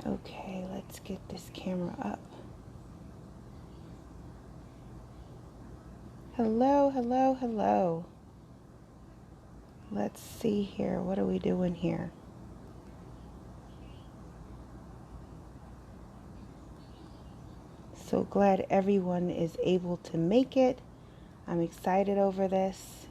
Okay, let's get this camera up. Hello, hello, hello. Let's see here. What are we doing here? So glad everyone is able to make it. I'm excited over this.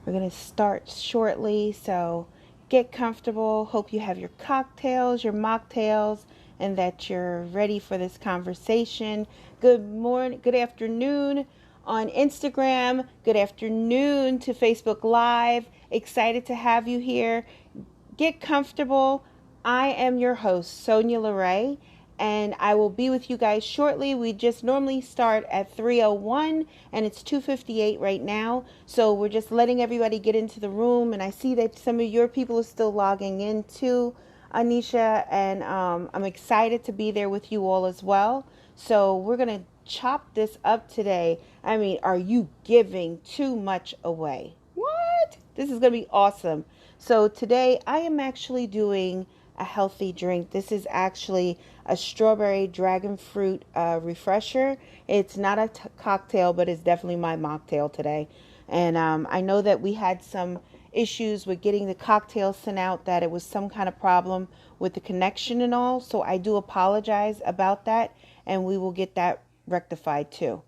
We're going to start shortly, so get comfortable. Hope you have your cocktails, your mocktails, and that you're ready for this conversation. Good morning, good afternoon on Instagram. Good afternoon to Facebook Live. Excited to have you here. Get comfortable. I am your host, Sonia LeRae, and I will be with you guys shortly. We just normally start at 3:01, and it's 2:58 right now. So we're just letting everybody get into the room, and I see that some of your people are still logging in too, Anisha, and I'm excited to be there with you all as well. So we're going to chop this up today. I mean, are you giving too much away? What? This is going to be awesome. So today I am actually doing a healthy drink. This is actually a strawberry dragon fruit refresher. It's not a cocktail, but it's definitely my mocktail today. And I know that we had some issues with getting the cocktail sent out, that it was some kind of problem with the connection and all. So I do apologize about that, and we will get that rectified too.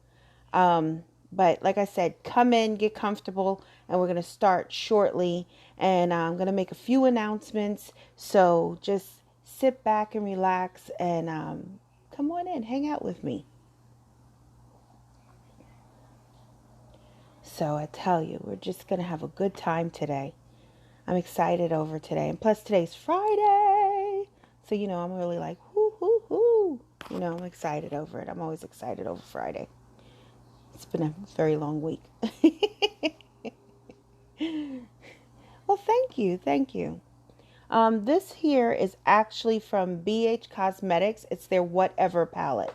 But like I said, come in, get comfortable, and we're going to start shortly. And I'm going to make a few announcements. So just sit back and relax and come on in, hang out with me. So I tell you, we're just going to have a good time today. I'm excited over today. And plus, today's Friday. So, I'm really like, whoo, whoo, whoo. I'm excited over it. I'm always excited over Friday. It's been a very long week. Well, thank you. Thank you. This here is actually from BH Cosmetics. It's their Whatever palette.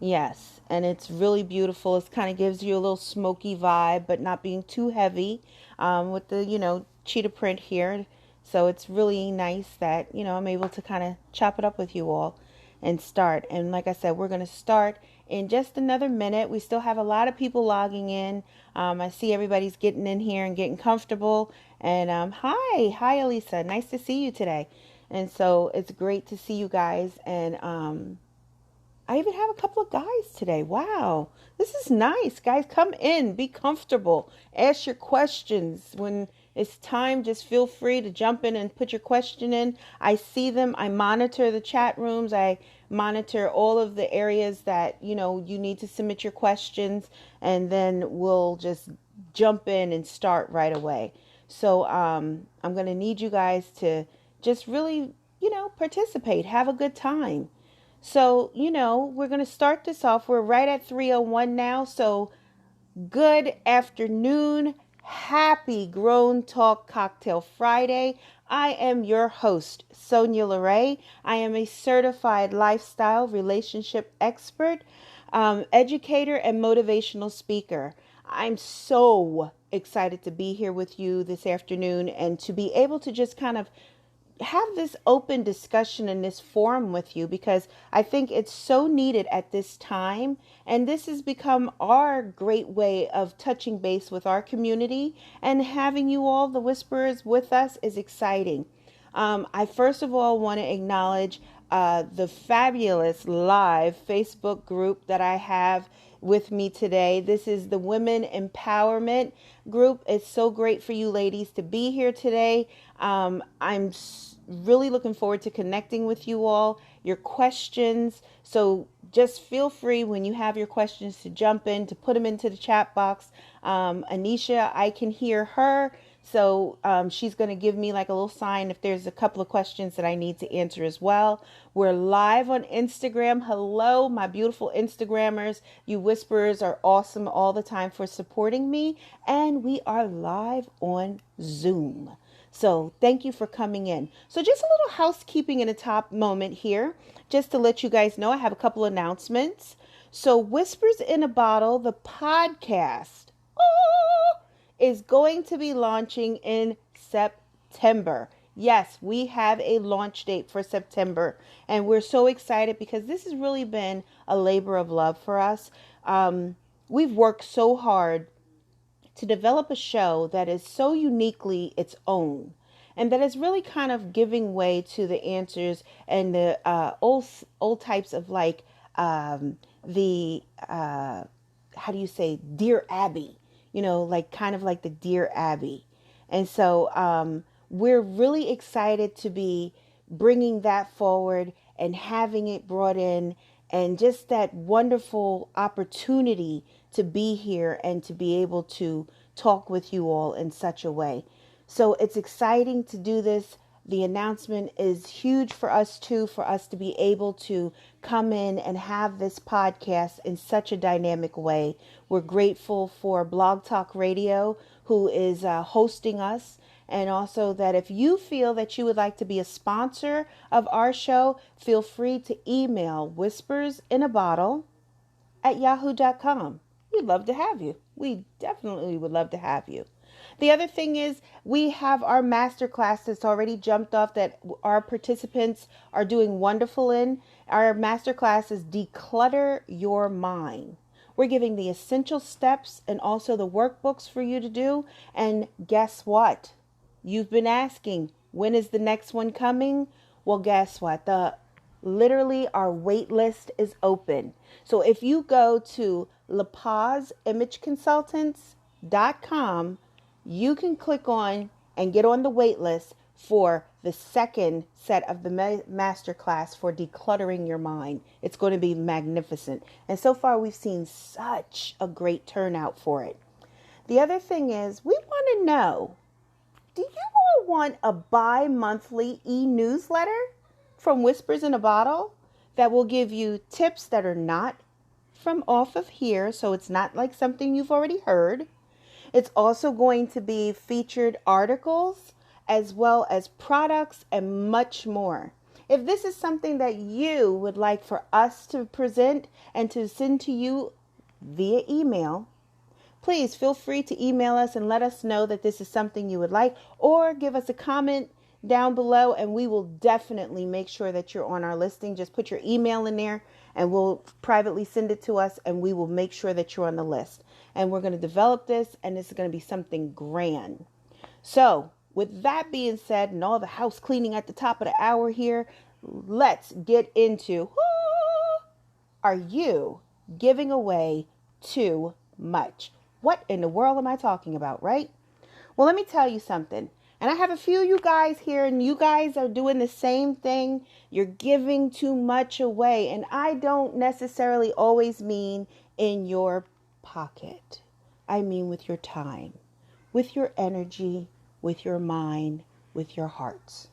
Yes, and it's really beautiful. It kind of gives you a little smoky vibe, but not being too heavy with the, cheetah print here. So it's really nice that, I'm able to kind of chop it up with you all and start. And like I said, we're going to start in just another minute. We still have a lot of people logging in. I see everybody's getting in here and getting comfortable. And hi, Elisa. Nice to see you today. And so it's great to see you guys. And I even have a couple of guys today. Wow. This is nice. Guys, come in. Be comfortable. Ask your questions. When it's time, just feel free to jump in and put your question in. I see them. I monitor the chat rooms. I monitor all of the areas that, you need to submit your questions. And then we'll just jump in and start right away. So I'm going to need you guys to just really, participate. Have a good time. So, we're going to start this off. We're right at 3:01 now. So, good afternoon. Happy Grown Talk Cocktail Friday. I am your host, Sonia LeRae. I am a certified lifestyle relationship expert, educator, and motivational speaker. I'm so excited to be here with you this afternoon and to be able to just kind of have this open discussion in this forum with you, because I think it's so needed at this time. And this has become our great way of touching base with our community, and having you all, the Whisperers, with us is exciting. I first of all want to acknowledge the fabulous live Facebook group that I have with me today. This is the Women Empowerment Group. It's so great for you ladies to be here today. I'm really looking forward to connecting with you all, your questions. So just feel free when you have your questions to jump in, to put them into the chat box. Anisha, I can hear her. So she's going to give me like a little sign if there's a couple of questions that I need to answer as well. We're live on Instagram. Hello, my beautiful Instagrammers. You Whisperers are awesome all the time for supporting me. And we are live on Zoom. So thank you for coming in. So just a little housekeeping in a top moment here, just to let you guys know, I have a couple announcements. So Whispers in a Bottle, the podcast, is going to be launching in September. Yes, we have a launch date for September, and we're so excited because this has really been a labor of love for us. Um, we've worked so hard to develop a show that is so uniquely its own and that is really kind of giving way to the answers and the old types of like the how do you say Dear Abby, like kind of like the Dear Abby. And so we're really excited to be bringing that forward and having it brought in, and just that wonderful opportunity to be here and to be able to talk with you all in such a way. So it's exciting to do this. The announcement is huge for us too, for us to be able to come in and have this podcast in such a dynamic way. We're grateful for Blog Talk Radio, who is hosting us. And also that if you feel that you would like to be a sponsor of our show, feel free to email whispersinabottle@yahoo.com. We'd love to have you. We definitely would love to have you. The other thing is we have our master class that's already jumped off that our participants are doing wonderful in. Our master class is Declutter Your Mind. We're giving the essential steps and also the workbooks for you to do. And guess what? You've been asking, when is the next one coming? Well, guess what? Literally our wait list is open. So if you go to lapazImageConsultants.com, you can click on and get on the wait list for the second set of the masterclass for decluttering your mind. It's going to be magnificent. And so far, we've seen such a great turnout for it. The other thing is, we want to know, do you all want a bi-monthly e-newsletter from Whispers in a Bottle that will give you tips that are not from off of here, so it's not like something you've already heard? It's also going to be featured articles as well as products and much more. If this is something that you would like for us to present and to send to you via email, please feel free to email us and let us know that this is something you would like, or give us a comment down below and we will definitely make sure that you're on our listing. Just put your email in there and we'll privately send it to us and we will make sure that you're on the list. And we're going to develop this, and this is going to be something grand. So with that being said, and all the house cleaning at the top of the hour here, let's get into, are you giving away too much? What in the world am I talking about, right? Well, let me tell you something. And I have a few of you guys here, and you guys are doing the same thing. You're giving too much away. And I don't necessarily always mean in your pocket. I mean with your time, with your energy, with your mind, with your hearts.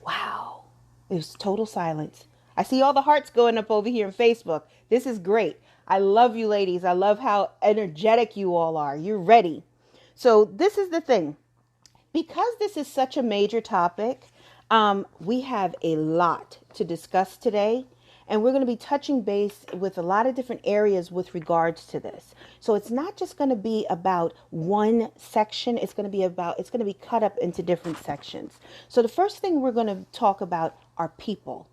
Wow. It was total silence. I see all the hearts going up over here on Facebook. This is great. I love you ladies. I love how energetic you all are. You're ready. So this is the thing. Because this is such a major topic, we have a lot to discuss today. And we're going to be touching base with a lot of different areas with regards to this. So it's not just going to be about one section. It's going to be cut up into different sections. So the first thing we're going to talk about are people.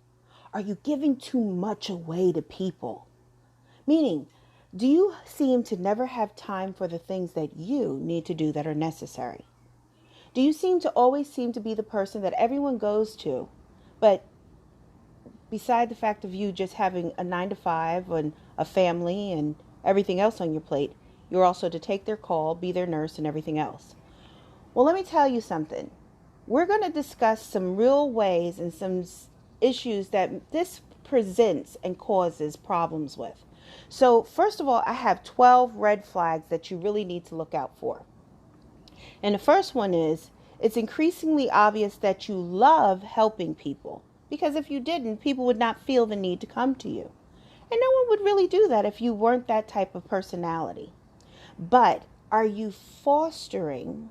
Are you giving too much away to people? Meaning, do you seem to never have time for the things that you need to do that are necessary? Do you seem to always be the person that everyone goes to, but beside the fact of you just having a 9 to 5 and a family and everything else on your plate, you're also to take their call, be their nurse, and everything else? Well, let me tell you something. We're going to discuss some real ways and some issues that this presents and causes problems with. So first of all, I have 12 red flags that you really need to look out for. And the first one is, it's increasingly obvious that you love helping people. Because if you didn't, people would not feel the need to come to you. And no one would really do that if you weren't that type of personality. But are you fostering,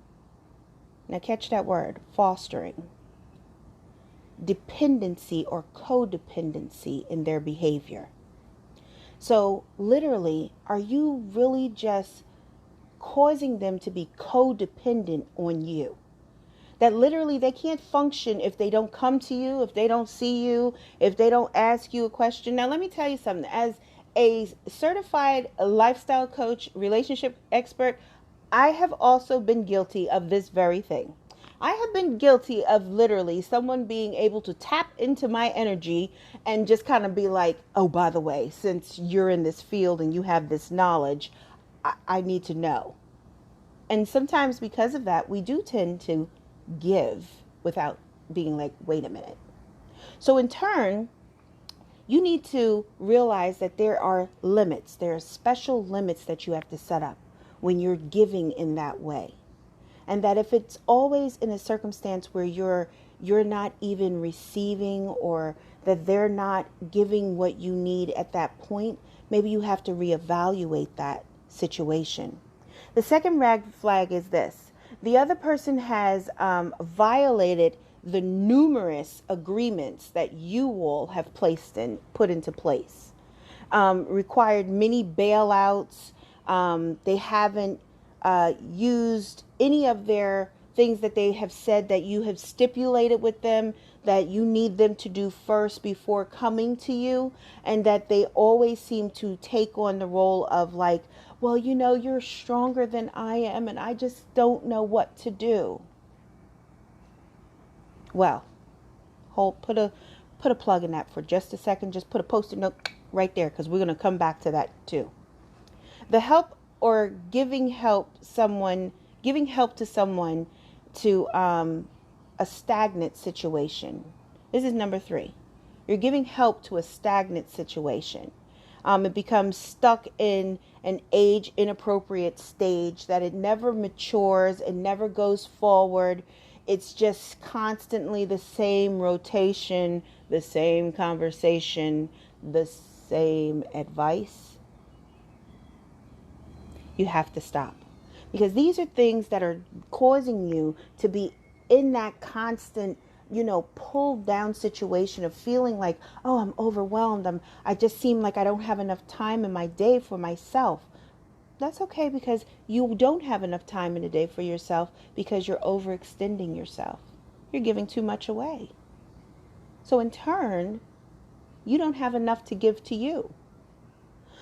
now catch that word, fostering, dependency or codependency in their behavior? So literally, are you really just causing them to be codependent on you? that literally they can't function if they don't come to you, if they don't see you, if they don't ask you a question. Now, let me tell you something. As a certified lifestyle coach, relationship expert, I have also been guilty of this very thing. I have been guilty of literally someone being able to tap into my energy and just kind of be like, oh, by the way, since you're in this field and you have this knowledge, I need to know. And sometimes because of that, we do tend to give without being like, wait a minute. So in turn, you need to realize that there are limits. There are special limits that you have to set up when you're giving in that way. And that if it's always in a circumstance where you're not even receiving, or that they're not giving what you need at that point, maybe you have to reevaluate that situation. The second red flag is this: the other person has violated the numerous agreements that you all have put into place. Required many bailouts. They haven't used any of their things that they have said that you have stipulated with them that you need them to do first before coming to you, and that they always seem to take on the role of like, well, you're stronger than I am and I just don't know what to do. Well, put a plug in that for just a second. Just put a post-it note right there, because we're going to come back to that too. The help or giving help to someone to a stagnant situation. This is number 3. You're giving help to a stagnant situation. It becomes stuck in an age inappropriate stage, that it never matures, it never goes forward. It's just constantly the same rotation, the same conversation, the same advice. You have to stop, because these are things that are causing you to be in that constant, pulled down situation of feeling like, oh, I'm overwhelmed. I just seem like I don't have enough time in my day for myself. That's okay, because you don't have enough time in a day for yourself because you're overextending yourself. You're giving too much away. So in turn, you don't have enough to give to you.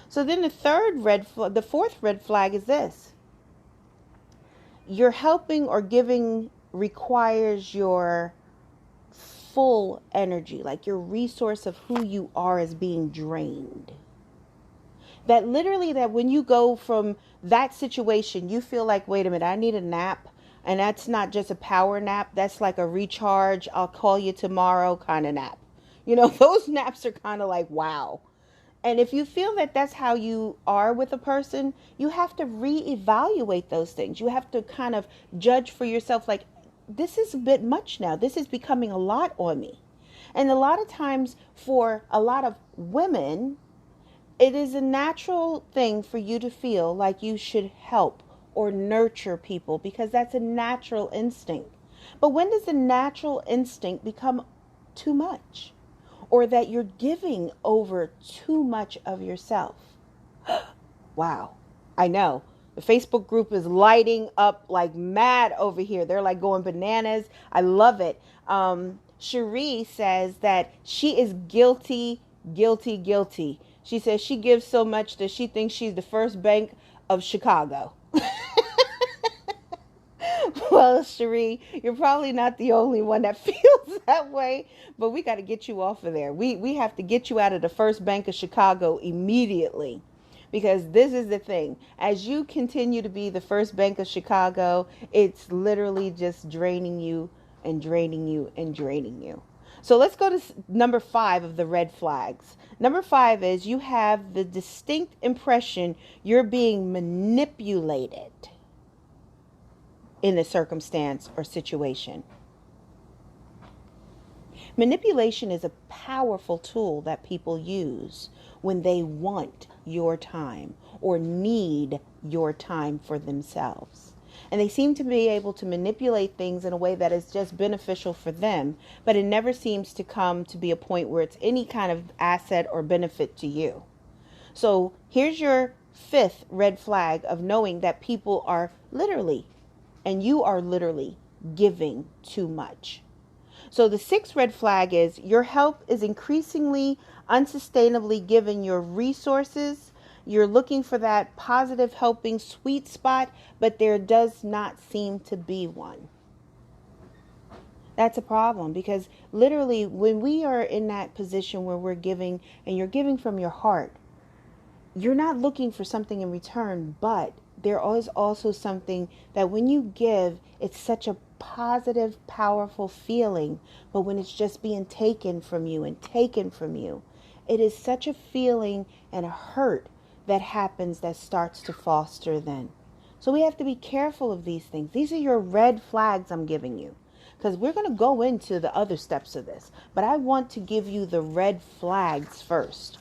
So then the fourth red flag is this: your helping or giving requires your full energy, like your resource of who you are is being drained. That literally, that when you go from that situation, you feel like, wait a minute, I need a nap. And that's not just a power nap. That's like a recharge, I'll call you tomorrow kind of nap. Those naps are kind of like, wow. And if you feel that that's how you are with a person, you have to reevaluate those things. You have to kind of judge for yourself, like, this is a bit much now. This is becoming a lot on me. And a lot of times for a lot of women, it is a natural thing for you to feel like you should help or nurture people, because that's a natural instinct. But when does the natural instinct become too much? Or that you're giving over too much of yourself? Wow. I know. The Facebook group is lighting up like mad over here. They're like going bananas. I love it. Cherie says that she is guilty. She says she gives so much that she thinks she's the first bank of Chicago. Well, Cherie, you're probably not the only one that feels that way, but we got to get you off of there. We have to get you out of the First Bank of Chicago immediately, because this is the thing. As you continue to be the First Bank of Chicago, it's literally just draining you and draining you and draining you. So let's go to number 5 of the red flags. Number 5 is you have the distinct impression you're being manipulated in a circumstance or situation. Manipulation is a powerful tool that people use when they want your time or need your time for themselves. And they seem to be able to manipulate things in a way that is just beneficial for them, but it never seems to come to be a point where it's any kind of asset or benefit to you. So here's your 5th red flag of knowing that people are literally, and you are literally, giving too much. So the sixth red flag is your help is increasingly unsustainably given your resources. You're looking for that positive helping sweet spot, but there does not seem to be one. That's a problem because literally when we are in that position where we're giving and you're giving from your heart, you're not looking for something in return, but there is also something that when you give, it's such a positive, powerful feeling. But when it's just being taken from you and taken from you, it is such a feeling and a hurt that happens that starts to foster then. So we have to be careful of these things. These are your red flags I'm giving you, because we're going to go into the other steps of this. But I want to give you the red flags first.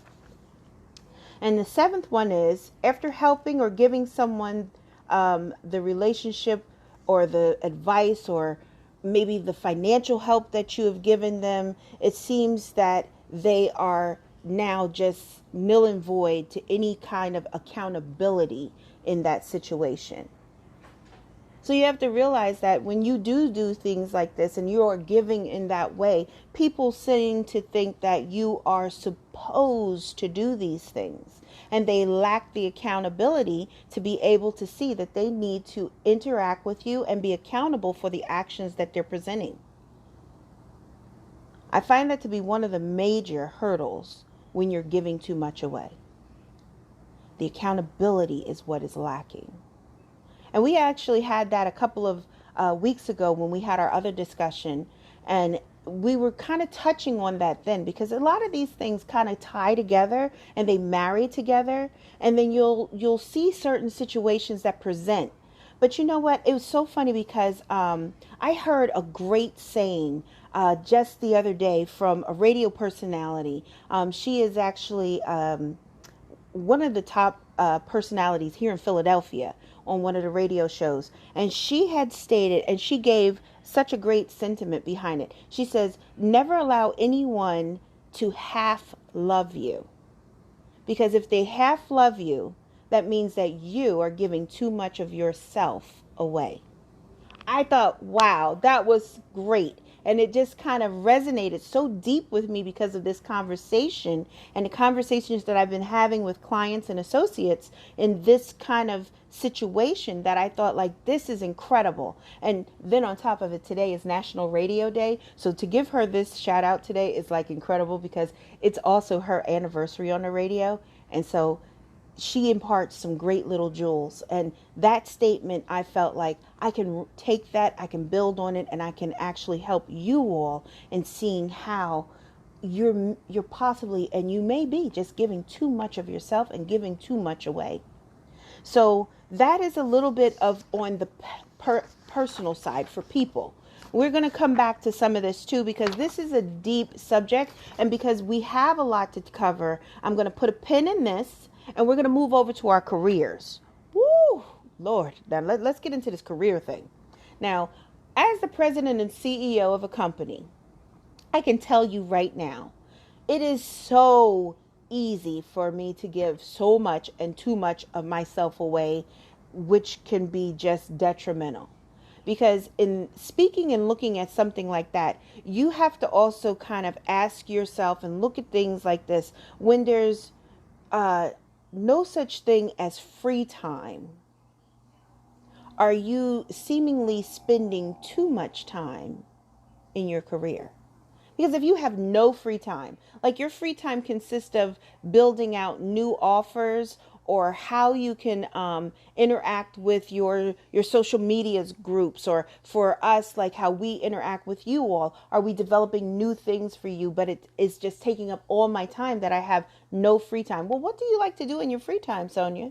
And the seventh one is after helping or giving someone the relationship or the advice or maybe the financial help that you have given them, it seems that they are now just nil and void to any kind of accountability in that situation. So you have to realize that when you do things like this and you are giving in that way, people seem to think that you are supposed to do these things. And they lack the accountability to be able to see that they need to interact with you and be accountable for the actions that they're presenting. I find that to be one of the major hurdles when you're giving too much away. The accountability is what is lacking. And we actually had that a couple of weeks ago when we had our other discussion. And we were kind of touching on that then, because a lot of these things kind of tie together and they marry together. And then you'll see certain situations that present. But you know what? It was so funny because I heard a great saying just the other day from a radio personality. She is actually one of the top personalities here in Philadelphia on one of the radio shows. And she had stated, and she gave such a great sentiment behind it. She says, never allow anyone to half love you. Because if they half love you, that means that you are giving too much of yourself away. I thought, wow, that was great. And it just kind of resonated so deep with me because of this conversation and the conversations that I've been having with clients and associates in this kind of situation, that I thought, like, this is incredible. And then on top of it, today is National Radio Day. So to give her this shout out today is like incredible because it's also her anniversary on the radio. And so she imparts some great little jewels. And that statement, I felt like I can take that, I can build on it, and I can actually help you all in seeing how you're possibly, and you may be, just giving too much of yourself and giving too much away. So that is a little bit of on the personal side for people. We're going to come back to some of this too, because this is a deep subject, and because we have a lot to cover, I'm going to put a pin in this. And we're going to move over to our careers. Woo, Lord. Now let's get into this career thing. Now, as the president and CEO of a company, I can tell you right now, it is so easy for me to give so much and too much of myself away, which can be just detrimental. Because in speaking and looking at something like that, you have to also kind of ask yourself and look at things like this when there's no such thing as free time. Are you seemingly spending too much time in your career? Because if you have no free time, like your free time consists of building out new offers or how you can interact with your social medias groups, or for us, like how we interact with you all. Are we developing new things for you, but it is just taking up all my time that I have no free time? Well, what do you like to do in your free time, Sonia?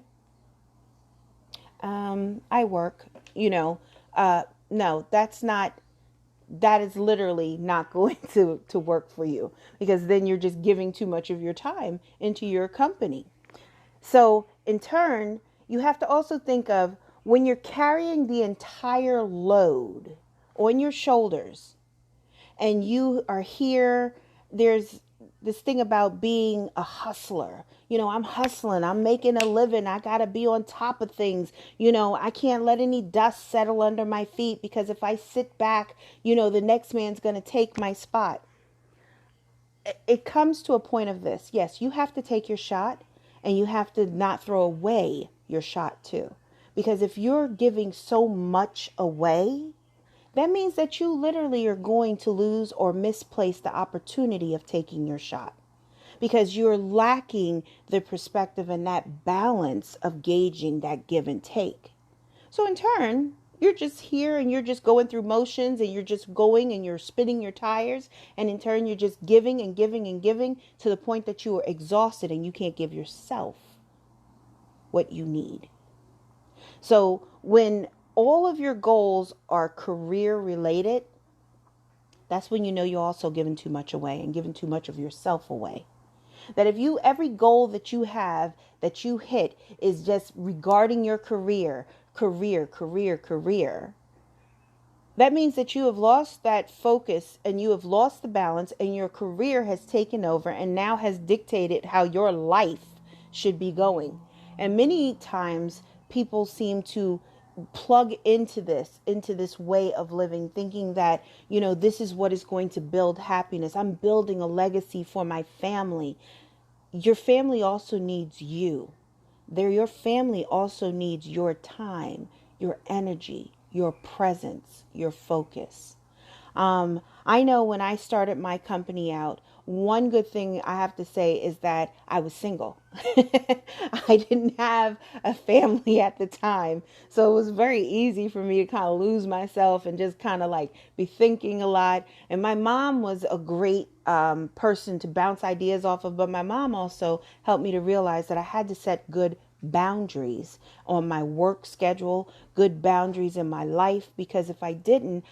I work, no, that is literally not going to work for you, because then you're just giving too much of your time into your company. So in turn, you have to also think of when you're carrying the entire load on your shoulders and you are here, there's this thing about being a hustler. I'm hustling, I'm making a living, I got to be on top of things. I can't let any dust settle under my feet, because if I sit back, the next man's going to take my spot. It comes to a point of this. Yes, you have to take your shot, and you have to not throw away your shot too. Because if you're giving so much away, that means that you literally are going to lose or misplace the opportunity of taking your shot, because you're lacking the perspective and that balance of gauging that give and take. So in turn, you're just here and you're just going through motions, and you're just going and you're spinning your tires. And in turn, you're just giving and giving and giving to the point that you are exhausted and you can't give yourself what you need. So when all of your goals are career related, that's when you know you're also giving too much away and giving too much of yourself away. That if every goal that you have, that you hit, is just regarding your career, that means that you have lost that focus and you have lost the balance, and your career has taken over and now has dictated how your life should be going. And many times people seem to plug into this way of living, thinking that, this is what is going to build happiness. I'm building a legacy for my family. Your family also needs you. Your family also needs your time, your energy, your presence, your focus. I know when I started my company out, one good thing I have to say is that I was single. I didn't have a family at the time. So it was very easy for me to kind of lose myself and just kind of like be thinking a lot. And my mom was a great person to bounce ideas off of. But my mom also helped me to realize that I had to set good boundaries on my work schedule, good boundaries in my life, because if I didn't,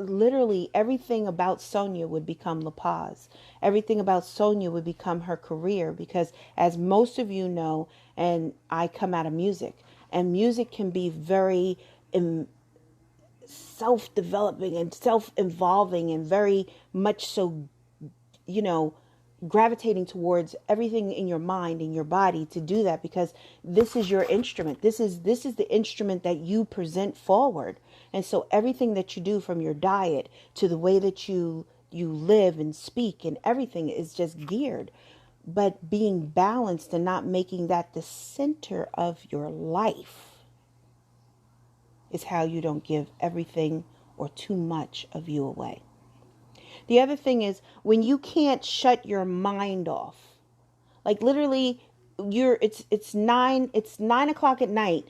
literally everything about Sonia would become La Paz. Everything about Sonia would become her career, because as most of you know, and I come out of music, and music can be very self-developing and self-involving, and very much so, you know, gravitating towards everything in your mind and your body to do that, because this is your instrument. This is the instrument that you present forward. And so everything that you do, from your diet to the way that you live and speak and everything, is just geared. But being balanced and not making that the center of your life is how you don't give everything or too much of you away. The other thing is when you can't shut your mind off, like literally it's 9 o'clock at night,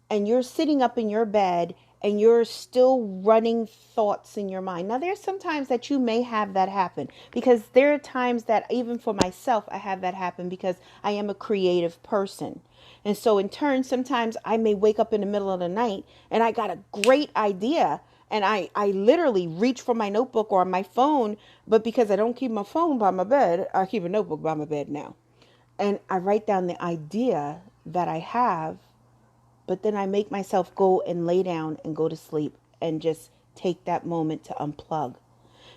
and you're sitting up in your bed and you're still running thoughts in your mind. Now there's sometimes that you may have that happen, because there are times that even for myself, I have that happen because I am a creative person. And so in turn, sometimes I may wake up in the middle of the night and I got a great idea, and I literally reach for my notebook or my phone, but because I don't keep my phone by my bed, I keep a notebook by my bed now. And I write down the idea that I have, but then I make myself go and lay down and go to sleep and just take that moment to unplug.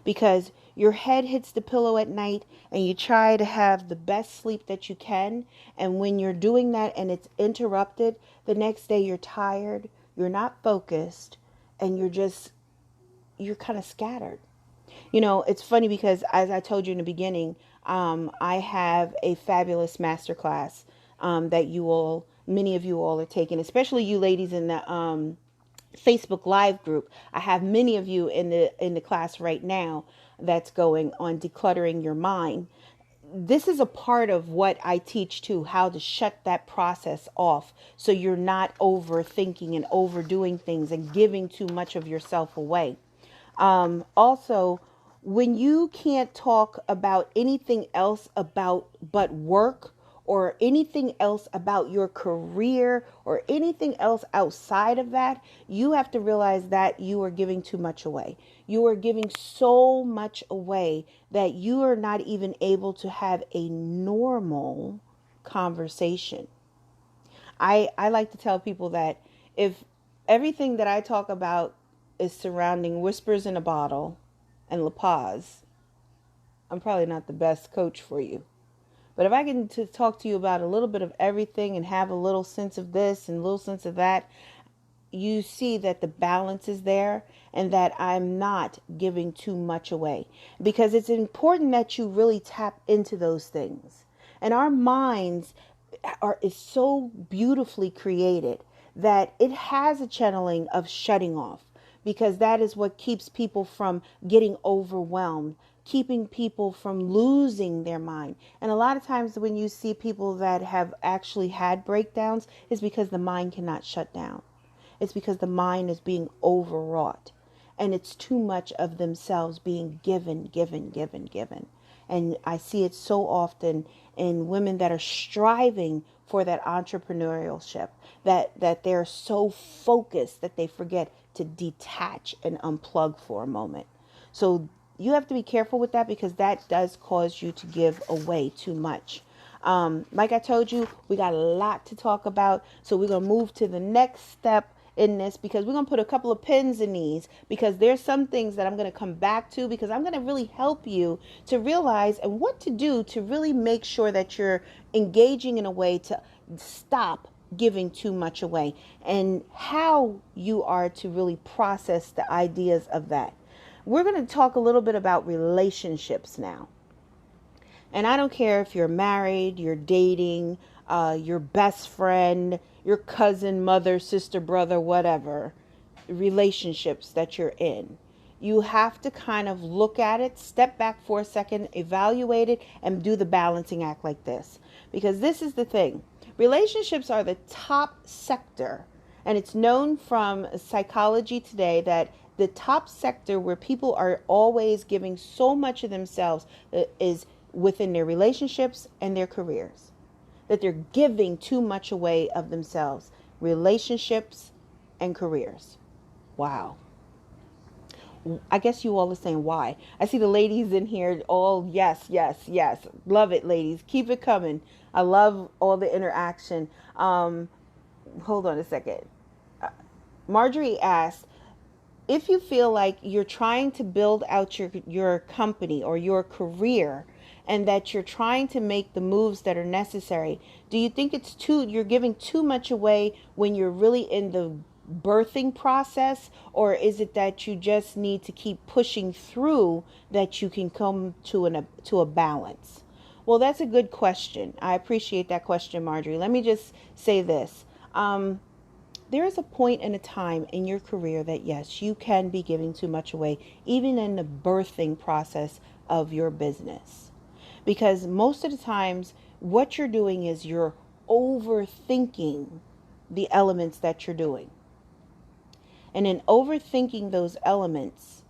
Because your head hits the pillow at night and you try to have the best sleep that you can. And when you're doing that and it's interrupted, the next day you're tired, you're not focused, and you're kind of scattered. It's funny because, as I told you in the beginning, I have a fabulous masterclass that many of you all are taking, especially you ladies in the Facebook Live group. I have many of you in the class right now that's going on decluttering your mind. This is a part of what I teach too, how to shut that process off so you're not overthinking and overdoing things and giving too much of yourself away. Also, when you can't talk about anything else but work, or anything else about your career, or anything else outside of that, you have to realize that you are giving too much away. You are giving so much away that you are not even able to have a normal conversation. I like to tell people that if everything that I talk about is surrounding whispers in a bottle and La Paz, I'm probably not the best coach for you. But if I can to talk to you about a little bit of everything and have a little sense of this and a little sense of that, you see that the balance is there and that I'm not giving too much away, because it's important that you really tap into those things. And our minds are is so beautifully created that it has a channeling of shutting off, because that is what keeps people from getting overwhelmed, keeping people from losing their mind. And a lot of times when you see people that have actually had breakdowns, is because the mind cannot shut down. It's because the mind is being overwrought and it's too much of themselves being given, given, given, given. And I see it so often in women that are striving for that entrepreneurship, that they're so focused that they forget to detach and unplug for a moment. So you have to be careful with that, because that does cause you to give away too much. Like I told you, we got a lot to talk about. So we're going to move to the next step in this, because we're going to put a couple of pins in these, because there's some things that I'm going to come back to, because I'm going to really help you to realize and what to do to really make sure that you're engaging in a way to stop giving too much away, and how you are to really process the ideas of that. We're going to talk a little bit about relationships now. And I don't care if you're married, you're dating, your best friend, your cousin, mother, sister, brother, whatever relationships that you're in. You have to kind of look at it, step back for a second, evaluate it, and do the balancing act like this. Because this is the thing. Relationships are the top sector, and it's known from psychology today that the top sector where people are always giving so much of themselves is within their relationships and their careers. That they're giving too much away of themselves. Relationships and careers. Wow. I guess you all are saying why. I see the ladies in here all yes, yes, yes. Love it, ladies. Keep it coming. I love all the interaction. Hold on a second. Marjorie asked, if you feel like you're trying to build out your company or your career, and that you're trying to make the moves that are necessary, do you think you're giving too much away when you're really in the birthing process? Or is it that you just need to keep pushing through, that you can come to a balance? Well, that's a good question. I appreciate that question, Marjorie. Let me just say this. There is a point in a time in your career that yes, you can be giving too much away, even in the birthing process of your business. Because most of the times what you're doing is you're overthinking the elements that you're doing. And in overthinking those elements,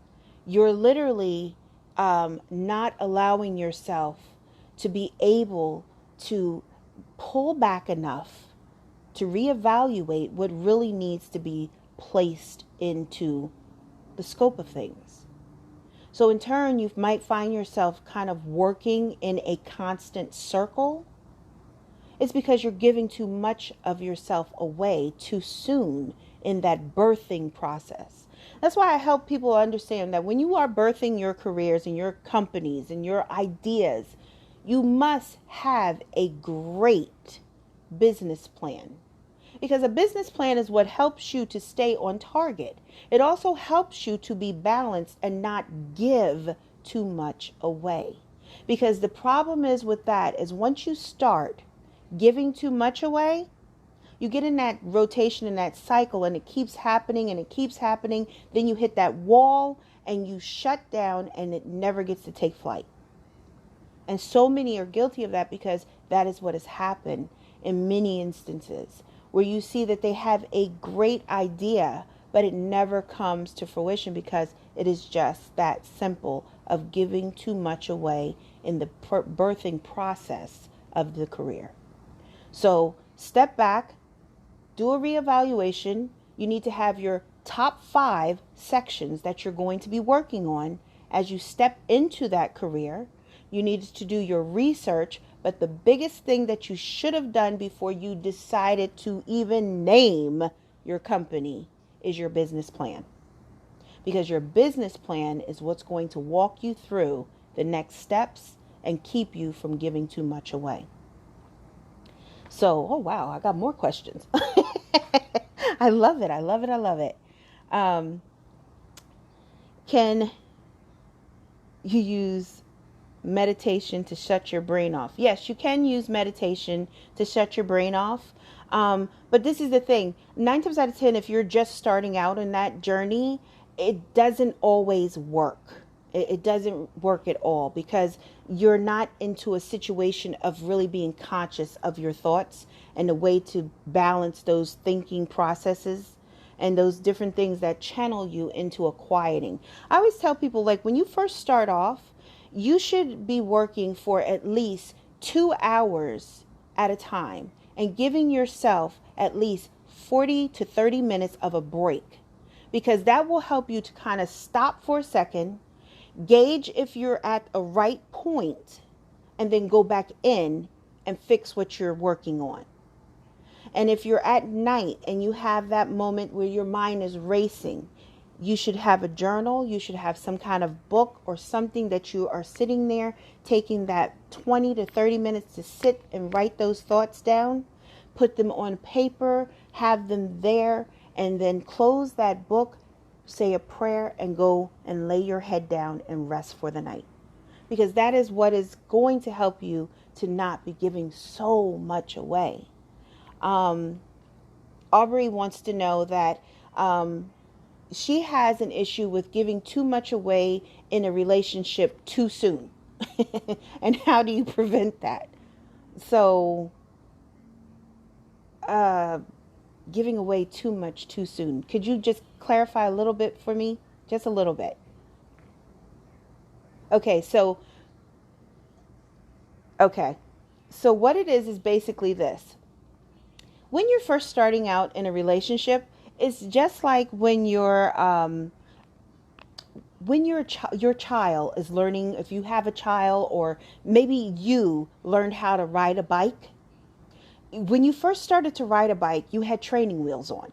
you're literally not allowing yourself to be able to pull back enough to reevaluate what really needs to be placed into the scope of things. So in turn, you might find yourself kind of working in a constant circle. It's because you're giving too much of yourself away too soon in that birthing process. That's why I help people understand that when you are birthing your careers and your companies and your ideas, you must have a great business plan. Because a business plan is what helps you to stay on target. It also helps you to be balanced and not give too much away. Because the problem is with that is once you start giving too much away, you get in that rotation, in that cycle, and it keeps happening and it keeps happening. Then you hit that wall and you shut down and it never gets to take flight. And so many are guilty of that, because that is what has happened in many instances, where you see that they have a great idea, but it never comes to fruition because it is just that simple of giving too much away in the birthing process of the career. So step back, do a reevaluation. You need to have your top 5 sections that you're going to be working on as you step into that career. You need to do your research, but the biggest thing that you should have done before you decided to even name your company is your business plan. Because your business plan is what's going to walk you through the next steps and keep you from giving too much away. So, oh wow, I got more questions. I love it. I love it. I love it. Um, can you use meditation to shut your brain off? Yes, you can use meditation to shut your brain off. But this is the thing, 9 times out of 10, if you're just starting out in that journey, it doesn't always work. It doesn't work at all because you're not into a situation of really being conscious of your thoughts and the way to balance those thinking processes and those different things that channel you into a quieting. I always tell people, like, when you first start off, you should be working for at least 2 hours at a time and giving yourself at least 40 to 30 minutes of a break, because that will help you to kind of stop for a second, gauge if you're at a right point, and then go back in and fix what you're working on. And if you're at night and you have that moment where your mind is racing, you should have a journal, you should have some kind of book or something that you are sitting there taking that 20 to 30 minutes to sit and write those thoughts down, put them on paper, have them there, and then close that book, say a prayer, and go and lay your head down and rest for the night. Because that is what is going to help you to not be giving so much away. Aubrey wants to know that she has an issue with giving too much away in a relationship too soon. And how do you prevent that? So, giving away too much too soon. Could you just clarify a little bit for me? Just a little bit. Okay, so, okay. So what it is basically this. When you're first starting out in a relationship, it's just like when your child is learning, if you have a child, or maybe you learned how to ride a bike. When you first started to ride a bike, you had training wheels on.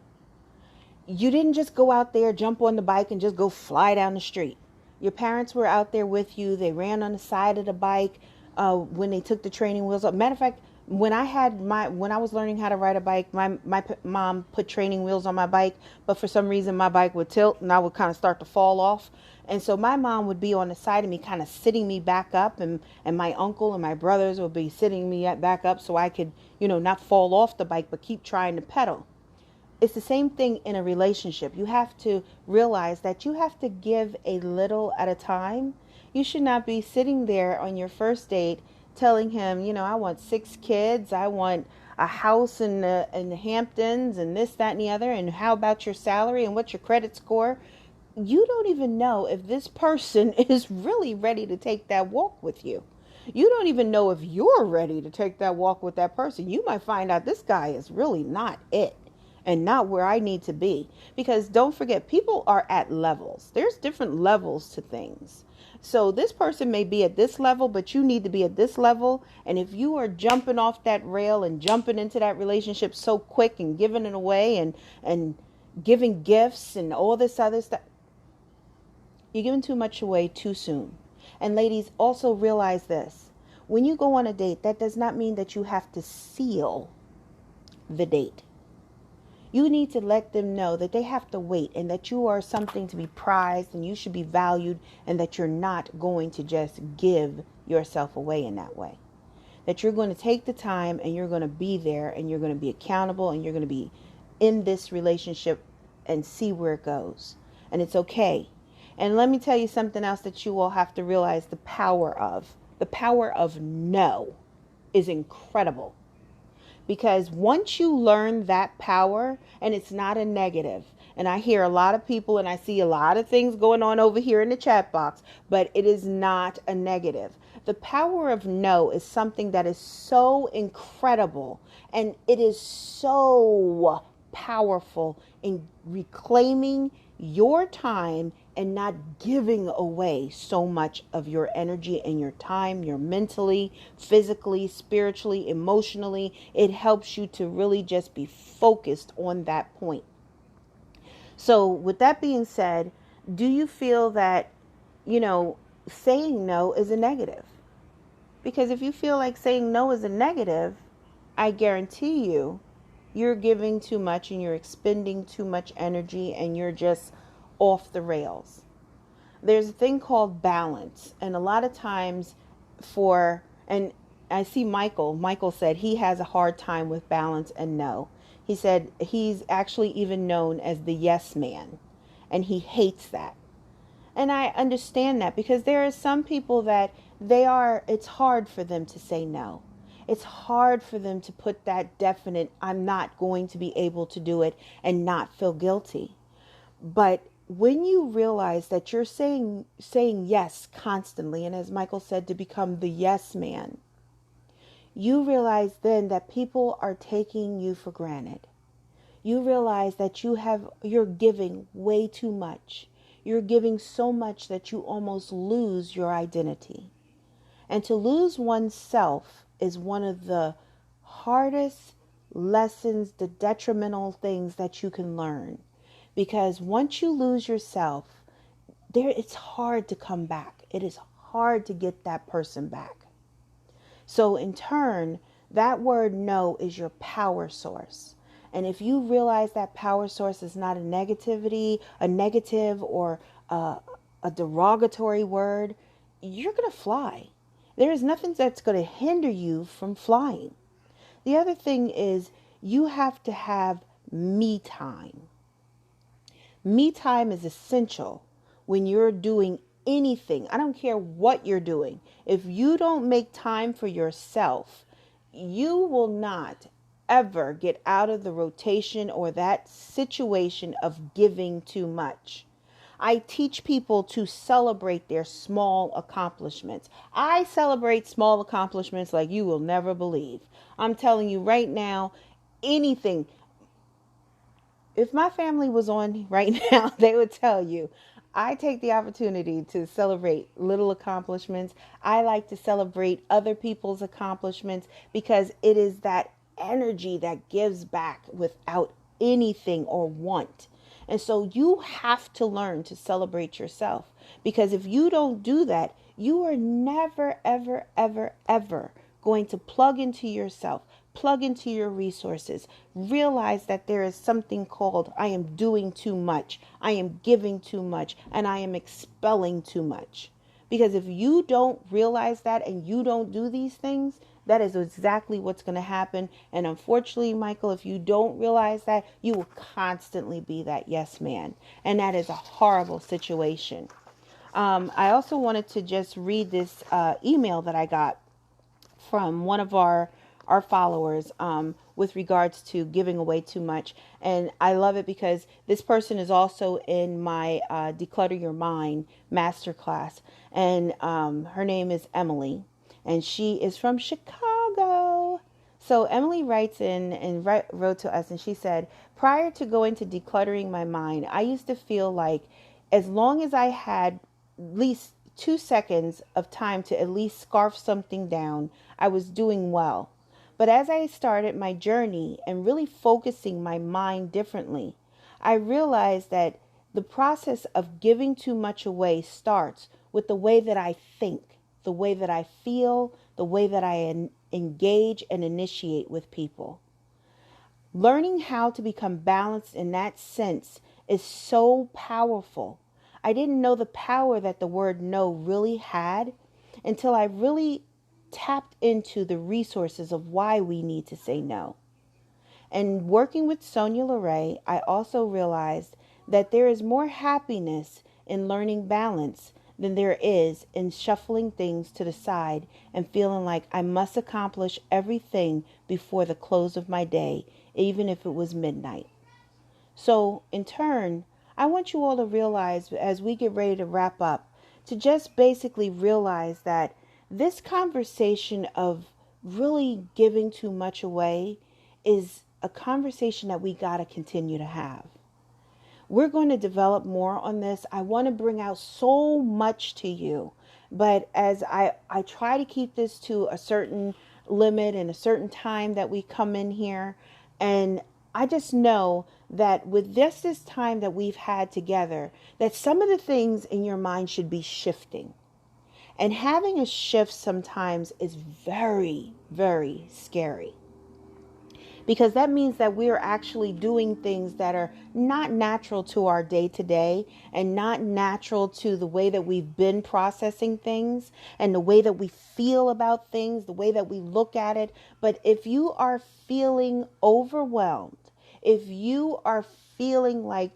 You didn't just go out there, jump on the bike, and just go fly down the street. Your parents were out there with you. They ran on the side of the bike when they took the training wheels off. Matter of fact, when I was learning how to ride a bike, my mom put training wheels on my bike, but for some reason my bike would tilt and I would kind of start to fall off. And so my mom would be on the side of me, kind of sitting me back up, and my uncle and my brothers would be sitting me back up so I could, not fall off the bike, but keep trying to pedal. It's the same thing in a relationship. You have to realize that you have to give a little at a time. You should not be sitting there on your first date telling him, I want 6 kids, I want a house in the Hamptons, and this, that, and the other, and how about your salary, and what's your credit score? You don't even know if this person is really ready to take that walk with you. You don't even know if you're ready to take that walk with that person. You might find out this guy is really not it, and not where I need to be. Because don't forget, people are at levels. There's different levels to things. So this person may be at this level, but you need to be at this level. And if you are jumping off that rail and jumping into that relationship so quick and giving it away and giving gifts and all this other stuff, you're giving too much away too soon. And ladies, also realize this. When you go on a date, that does not mean that you have to seal the date. You need to let them know that they have to wait, and that you are something to be prized, and you should be valued, and that you're not going to just give yourself away in that way. That you're going to take the time, and you're going to be there, and you're going to be accountable, and you're going to be in this relationship and see where it goes. And it's okay. And let me tell you something else that you all have to realize the power of. The power of no is incredible. Because once you learn that power, and it's not a negative, and I hear a lot of people and I see a lot of things going on over here in the chat box, but it is not a negative. The power of no is something that is so incredible, and it is so powerful in reclaiming your time and not giving away so much of your energy and your time, your mentally, physically, spiritually, emotionally. It helps you to really just be focused on that point. So with that being said, do you feel that, saying no is a negative. Because if you feel like saying no is a negative, I guarantee you're giving too much and you're expending too much energy and you're just off the rails. There's a thing called balance. And a lot of times and I see Michael said he has a hard time with balance and no. He said he's actually even known as the yes man, and he hates that. And I understand that because there are some people that it's hard for them to say no. It's hard for them to put that definite, I'm not going to be able to do it and not feel guilty. But when you realize that you're saying yes constantly, and as Michael said, to become the yes man, you realize then that people are taking you for granted. You realize that you're giving way too much. You're giving so much that you almost lose your identity. And to lose oneself is one of the hardest lessons, the detrimental things that you can learn. Because once you lose yourself, it's hard to come back. It is hard to get that person back. So in turn, that word no is your power source. And if you realize that power source is not a negative or a derogatory word, you're going to fly. There is nothing that's going to hinder you from flying. The other thing is you have to have me time. Me time is essential when you're doing anything. I don't care what you're doing. If you don't make time for yourself, you will not ever get out of the rotation or that situation of giving too much. I teach people to celebrate their small accomplishments. I celebrate small accomplishments like you will never believe. I'm telling you right now, anything. If my family was on right now, they would tell you, I take the opportunity to celebrate little accomplishments. I like to celebrate other people's accomplishments because it is that energy that gives back without anything or want. And so you have to learn to celebrate yourself, because if you don't do that, you are never, ever, ever, ever going to plug into yourself, plug into your resources, realize that there is something called I am doing too much, I am giving too much, and I am expelling too much. Because if you don't realize that and you don't do these things, that is exactly what's going to happen. And unfortunately, Michael, if you don't realize that, you will constantly be that yes man. And that is a horrible situation. I also wanted to just read this email that I got from one of our followers with regards to giving away too much. And I love it because this person is also in my Declutter Your Mind masterclass. And her name is Emily. And she is from Chicago. So Emily writes in and wrote to us, and she said, prior to going to decluttering my mind, I used to feel like as long as I had at least 2 seconds of time to at least scarf something down, I was doing well. But as I started my journey and really focusing my mind differently, I realized that the process of giving too much away starts with the way that I think, the way that I feel, the way that I engage and initiate with people. Learning how to become balanced in that sense is so powerful. I didn't know the power that the word no really had until I really tapped into the resources of why we need to say no. And working with Sonia LeRae, I also realized that there is more happiness in learning balance than there is in shuffling things to the side and feeling like I must accomplish everything before the close of my day, even if it was midnight. So, in turn, I want you all to realize as we get ready to wrap up, to just basically realize that this conversation of really giving too much away is a conversation that we got to continue to have. We're going to develop more on this. I want to bring out so much to you, but as I try to keep this to a certain limit and a certain time that we come in here, and I just know that with this time that we've had together, that some of the things in your mind should be shifting. And having a shift sometimes is very, very scary, because that means that we are actually doing things that are not natural to our day to day, and not natural to the way that we've been processing things and the way that we feel about things, the way that we look at it. But if you are feeling overwhelmed, if you are feeling like,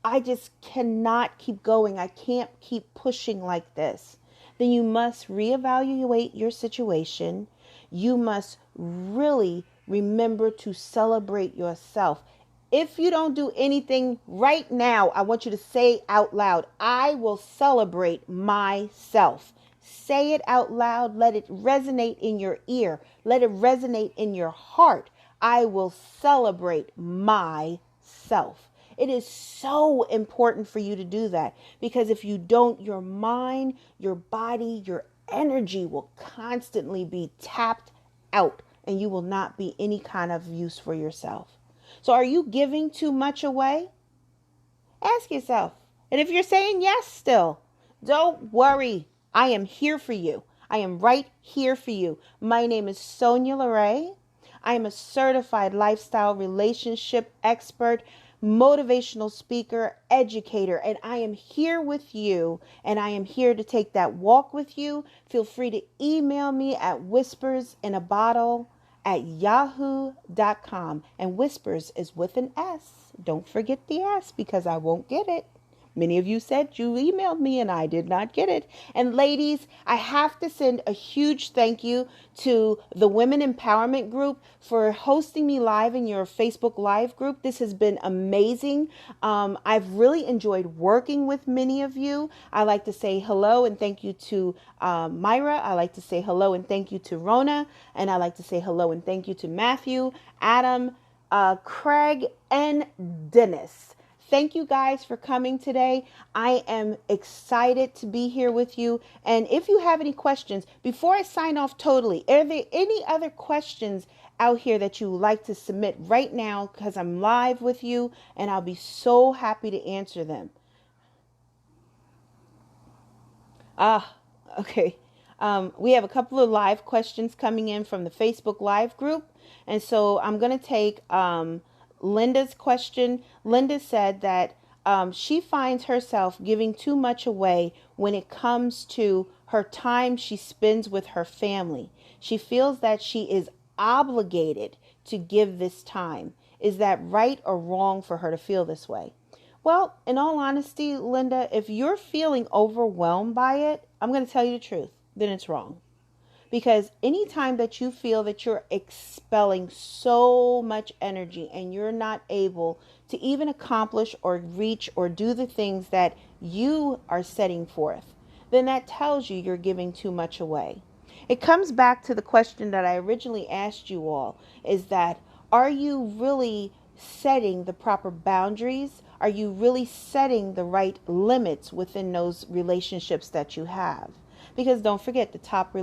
I just cannot keep going, I can't keep pushing like this, then you must reevaluate your situation. You must really remember to celebrate yourself. If you don't do anything right now, I want you to say out loud, I will celebrate myself. Say it out loud. Let it resonate in your ear. Let it resonate in your heart. I will celebrate myself. It is so important for you to do that, because if you don't, your mind, your body, your energy will constantly be tapped out, and you will not be any kind of use for yourself. So are you giving too much away? Ask yourself. And if you're saying yes still, don't worry. I am here for you. I am right here for you. My name is Sonia LeRae. I am a certified lifestyle relationship expert, motivational speaker, educator, and I am here with you, and I am here to take that walk with you. Feel free to email me at whispersinabottle@yahoo.com, and whispers is with an S. Don't forget the S, because I won't get it. Many of you said you emailed me and I did not get it. And ladies, I have to send a huge thank you to the Women Empowerment Group for hosting me live in your Facebook Live group. This has been amazing. I've really enjoyed working with many of you. I like to say hello and thank you to Myra. I like to say hello and thank you to Rona. And I like to say hello and thank you to Matthew, Adam, Craig, and Dennis. Thank you guys for coming today. I am excited to be here with you. And if you have any questions, before I sign off totally, are there any other questions out here that you would like to submit right now? Because I'm live with you and I'll be so happy to answer them. Okay. We have a couple of live questions coming in from the Facebook Live group. And so I'm going to take Linda's question. Linda said that she finds herself giving too much away when it comes to her time she spends with her family. She feels that she is obligated to give this time. Is that right or wrong for her to feel this way? Well, in all honesty, Linda, if you're feeling overwhelmed by it, I'm going to tell you the truth, then it's wrong. Because anytime that you feel that you're expelling so much energy and you're not able to even accomplish or reach or do the things that you are setting forth, then that tells you you're giving too much away. It comes back to the question that I originally asked you all, is that, are you really setting the proper boundaries? Are you really setting the right limits within those relationships that you have? Because don't forget, the top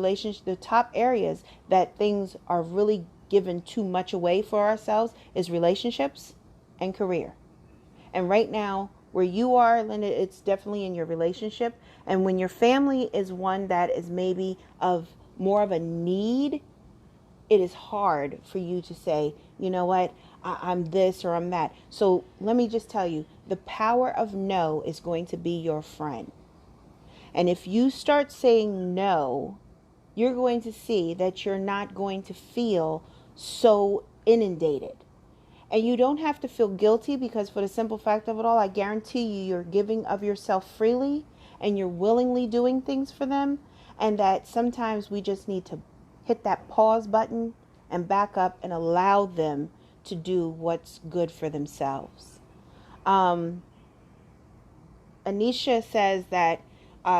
areas that things are really given too much away for ourselves is relationships and career. And right now, where you are, Linda, it's definitely in your relationship. And when your family is one that is maybe of more of a need, it is hard for you to say, you know what, I'm this or I'm that. So let me just tell you, the power of no is going to be your friend. And if you start saying no, you're going to see that you're not going to feel so inundated. And you don't have to feel guilty, because for the simple fact of it all, I guarantee you're giving of yourself freely and you're willingly doing things for them. And that sometimes we just need to hit that pause button and back up and allow them to do what's good for themselves. Anisha says that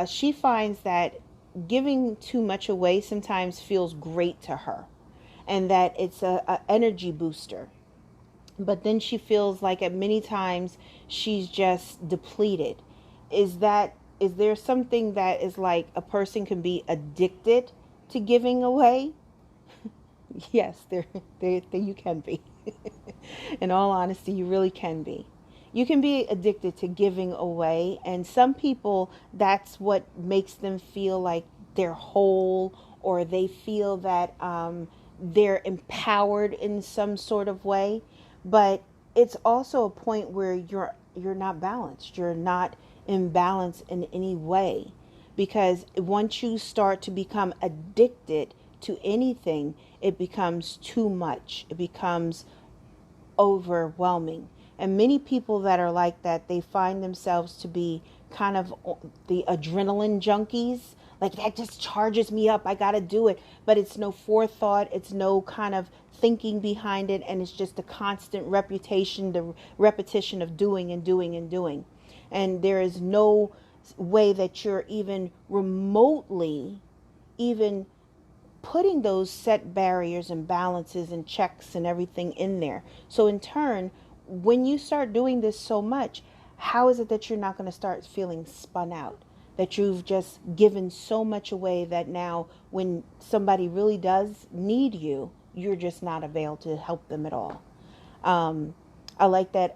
she finds that giving too much away sometimes feels great to her, and that it's a energy booster. But then she feels like at many times she's just depleted. Is there something that is like a person can be addicted to giving away? Yes, there you can be. In all honesty, you really can be. You can be addicted to giving away, and some people, that's what makes them feel like they're whole, or they feel that they're empowered in some sort of way. But it's also a point where you're not balanced. You're not in balance in any way, because once you start to become addicted to anything, it becomes too much. It becomes overwhelming. And many people that are like that, they find themselves to be kind of the adrenaline junkies. Like, that just charges me up. I got to do it. But it's no forethought. It's no kind of thinking behind it. And it's just a constant reputation, the repetition of doing and doing and doing. And there is no way that you're even remotely even putting those set barriers and balances and checks and everything in there. So in turn, when you start doing this so much, how is it that you're not going to start feeling spun out? That you've just given so much away that now when somebody really does need you, you're just not available to help them at all. I like that.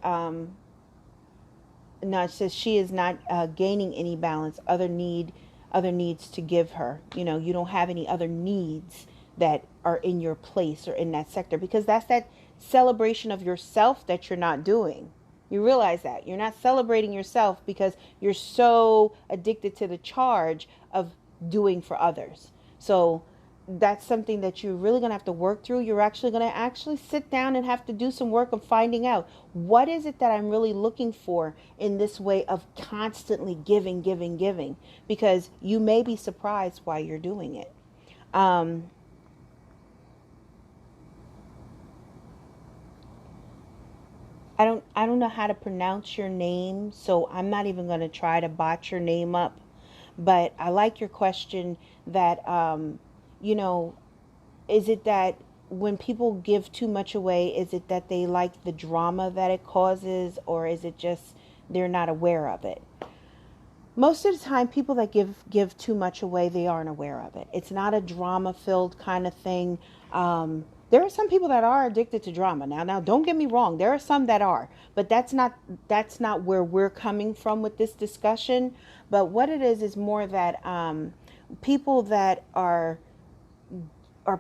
No, it says she is not gaining any balance. Other needs to give her. You know, you don't have any other needs that are in your place or in that sector, because that's that celebration of yourself that you're not doing. You realize that you're not celebrating yourself because you're so addicted to the charge of doing for others. So that's something that you're really going to have to work through. You're actually going to sit down and have to do some work of finding out, what is it that I'm really looking for in this way of constantly giving, giving, giving, because you may be surprised why you're doing it. I don't know how to pronounce your name, so I'm not even going to try to botch your name up. But I like your question that, you know, is it that when people give too much away, is it that they like the drama that it causes, or is it just they're not aware of it? Most of the time, people that give too much away, they aren't aware of it. It's not a drama filled kind of thing. There are some people that are addicted to drama. Now, don't get me wrong. There are some that are, but that's not where we're coming from with this discussion. But what it is more that people that are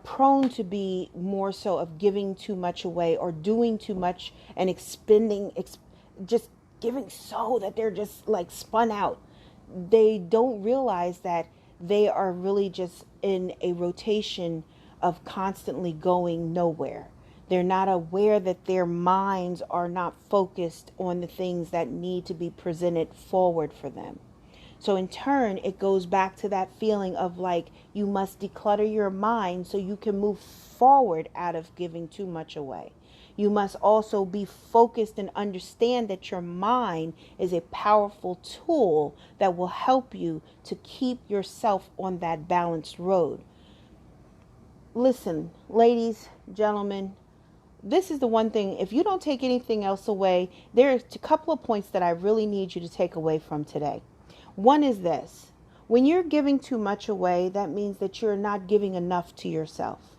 prone to be more so of giving too much away or doing too much and just giving so that they're just like spun out. They don't realize that they are really just in a rotation of constantly going nowhere. They're not aware that their minds are not focused on the things that need to be presented forward for them. So in turn, it goes back to that feeling of like you must declutter your mind so you can move forward out of giving too much away. You must also be focused and understand that your mind is a powerful tool that will help you to keep yourself on that balanced road. Listen, ladies, gentlemen, this is the one thing. If you don't take anything else away, there's a couple of points that I really need you to take away from today. One is this: when you're giving too much away, that means that you're not giving enough to yourself,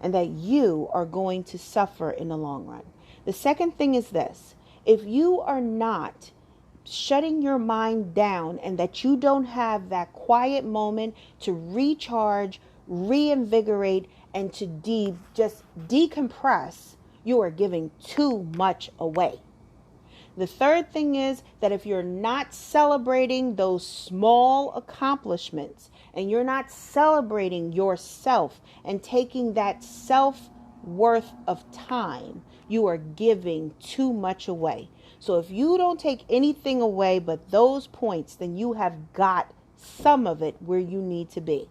and that you are going to suffer in the long run. The second thing is this: if you are not shutting your mind down and that you don't have that quiet moment to recharge, reinvigorate, and to just decompress, you are giving too much away. The third thing is that if you're not celebrating those small accomplishments and you're not celebrating yourself and taking that self-worth of time, you are giving too much away. So if you don't take anything away but those points, then you have got some of it where you need to be.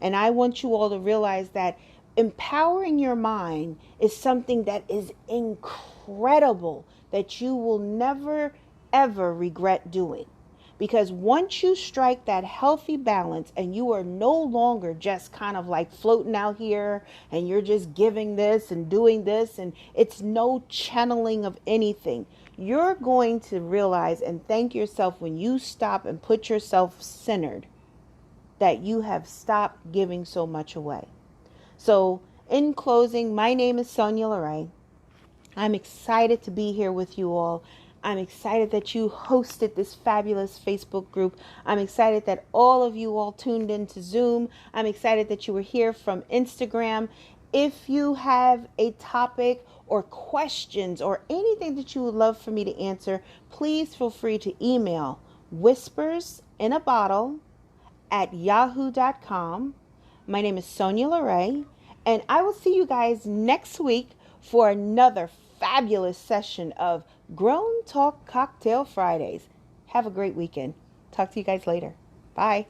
And I want you all to realize that empowering your mind is something that is incredible, that you will never, ever regret doing. Because once you strike that healthy balance and you are no longer just kind of like floating out here and you're just giving this and doing this and it's no channeling of anything, you're going to realize and thank yourself when you stop and put yourself centered that you have stopped giving so much away. So in closing, my name is Sonia Lorraine. I'm excited to be here with you all. I'm excited that you hosted this fabulous Facebook group. I'm excited that all of you all tuned into Zoom. I'm excited that you were here from Instagram. If you have a topic or questions or anything that you would love for me to answer, please feel free to email whispersinabottle@yahoo.com. My name is Sonia LeRae, and I will see you guys next week for another fabulous session of Grown Talk Cocktail Fridays. Have a great weekend. Talk to you guys later. Bye.